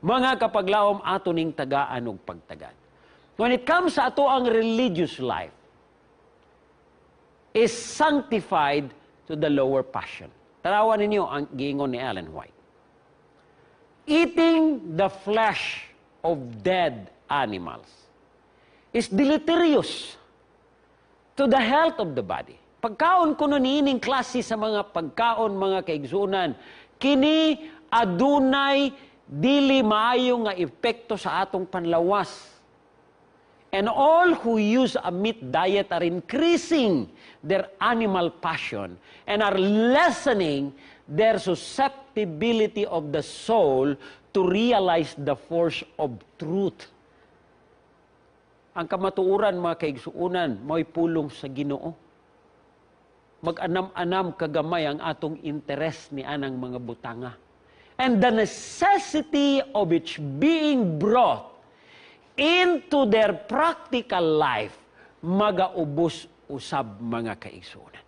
Mga kapaglaom ato ning tagaan og pagtagad. When it comes sa ato ang religious life, is sanctified to the lower passion. Tarawan ninyo ang giingon ni Ellen White. Eating the flesh of dead animals is deleterious to the health of the body. Pagkaon ko nun ining klase sa mga pagkaon, mga kaigsunan, kini adunay dili maayo nga epekto sa atong panlawas. And all who use a meat diet are increasing their animal passion and are lessening their susceptibility of the soul to realize the force of truth. Ang kamatuuran, mga kaigsuunan, mo'y pulong sa Ginoo. Mag-anam-anam kagamay ang atong interes ni anang mga butanga. And the necessity of its being brought into their practical life, magaubos usab mga kaigsunan.